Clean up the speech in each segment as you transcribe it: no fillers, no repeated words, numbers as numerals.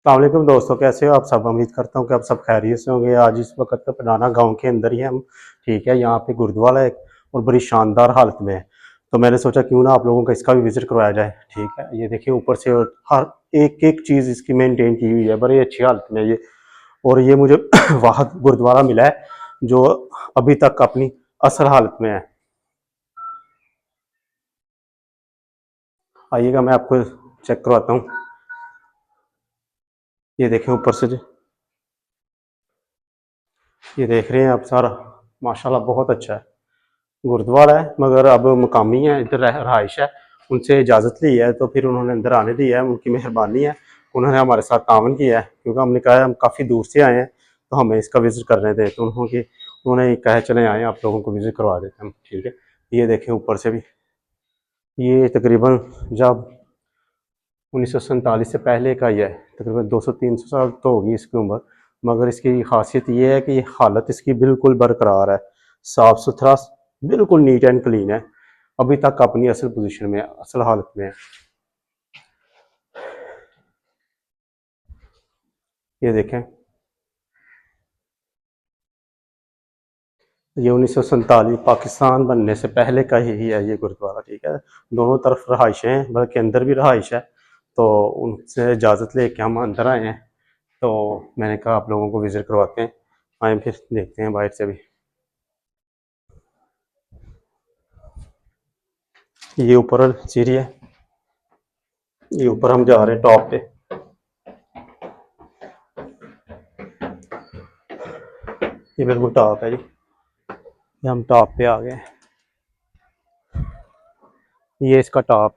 अस्सलाम वालेकुम दोस्तों, कैसे हो आप सब। उम्मीद करता हूँ कि आप सब खैरियत से होंगे। आज इस वक्त तो पनाना गांव के अंदर ही हैं हम। ठीक है, यहाँ पे गुरुद्वारा है और बड़ी शानदार हालत में है। तो मैंने सोचा क्यों ना आप लोगों का इसका भी विजिट करवाया जाए। ठीक है, ये देखिए ऊपर से हर एक एक चीज़ इसकी मेंटेन की हुई है, बड़ी अच्छी हालत में है ये। और ये मुझे वाहद गुरुद्वारा मिला है जो अभी तक अपनी असल हालत में है। आइएगा, मैं आपको चेक करवाता हूँ। ये देखें ऊपर से ये देख रहे हैं आप सारा, माशाल्लाह बहुत अच्छा है। गुरुद्वारा है मगर अब मकामी है, इधर रहाइश है। उनसे इजाज़त ली है तो फिर उन्होंने अंदर आने दिया है, उनकी मेहरबानी है। उन्होंने हमारे साथ तावन किया है क्योंकि हमने कहा है हम काफ़ी दूर से आए हैं तो हमें इसका विज़िट करने दें। तो उन्होंने कहा चले आए आप लोगों को विज़िट करवा देते हैं हम। ठीक है, ये देखें ऊपर से भी, ये तकरीबन जब 1947 से पहले का ही है। तकरीबन 200-300 साल तो होगी इसकी उम्र। मगर इसकी खासियत ये है कि ये हालत इसकी बिल्कुल बरकरार है, साफ़ सुथरा, बिल्कुल नीट एंड क्लीन है। अभी तक अपनी असल पोजीशन में, असल हालत में है। ये देखें, ये 1947 पाकिस्तान बनने से पहले का ही है ये गुरुद्वारा। ठीक है, दोनों तरफ रहाइशें हैं, बल्कि अंदर भी रहाइश है। तो उनसे इजाज़त लेके हम अंदर आए हैं। तो मैंने कहा आप लोगों को विज़िट करवाते हैं, आए फिर देखते हैं बाहर से भी। ये ऊपर सीढ़ी है, ये ऊपर हम जा रहे हैं टॉप पे। ये बिल्कुल टॉप है जी, ये हम टॉप पे आ गए। ये इसका टॉप,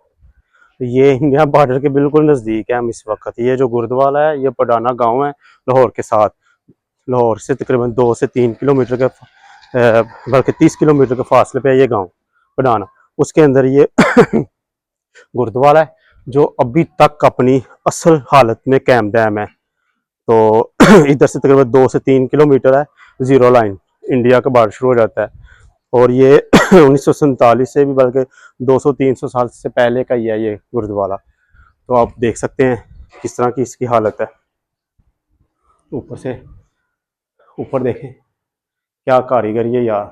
ये इंडिया बॉर्डर के बिल्कुल नज़दीक है हम इस वक्त। ये जो गुरुद्वारा है ये पडाना गांव है लाहौर के साथ। लाहौर से तकरीबन 2 से 3 किलोमीटर के बल्कि 30 किलोमीटर के फासले पे है ये गांव पडाना। उसके अंदर ये गुरुद्वारा है जो अभी तक अपनी असल हालत में कायम दायम है। तो इधर से तकरीबन 2 से 3 किलोमीटर है, ज़ीरो लाइन इंडिया का बॉर्डर शुरू हो जाता है। और ये 1947 से भी बल्कि 200-300 साल से पहले का ही है ये गुरुद्वारा। तो आप देख सकते हैं किस तरह की इसकी हालत है। ऊपर से ऊपर देखें क्या कारीगर, ये यार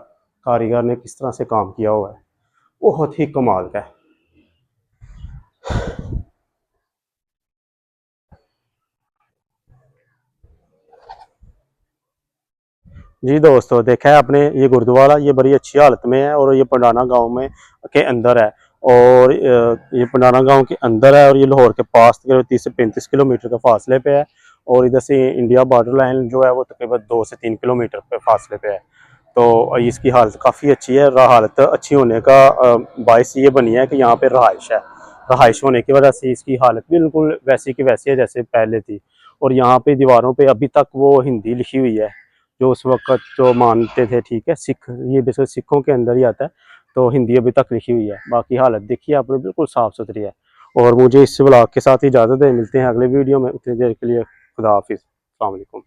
कारीगर ने किस तरह से काम किया हुआ है, बहुत ही कमाल का है। जी दोस्तों, देखा है आपने ये गुरुद्वारा, ये बड़ी अच्छी हालत में है और ये पंडाना गांव में के अंदर है। और ये पंडाना गांव के अंदर है और ये लाहौर के पास तकरीबन 30 से 35 किलोमीटर के फासले पे है। और इधर से इंडिया बॉर्डर लाइन जो है वो तकरीबन 2 से 3 किलोमीटर पे फासले पे है। तो इसकी हालत काफ़ी अच्छी है। हालत अच्छी होने का बायस ये बनी है कि यहाँ पे रहाइश है। रहाइश होने की वजह से इसकी हालत बिल्कुल वैसी की वैसी है जैसे पहले थी। और यहाँ पे दीवारों पे अभी तक वो हिंदी लिखी हुई है जो उस वक्त जो मानते थे। ठीक है, सिख, ये बेसिकली सिखों के अंदर ही आता है। तो हिंदी अभी तक लिखी हुई है, बाकी हालत देखिए आपने बिल्कुल साफ़ सुथरी है। और मुझे इस ब्लॉग के साथ इजाज़त है, मिलते हैं अगले वीडियो में। उतनी देर के लिए खुदा हाफिज़, अस्सलाम वालेकुम।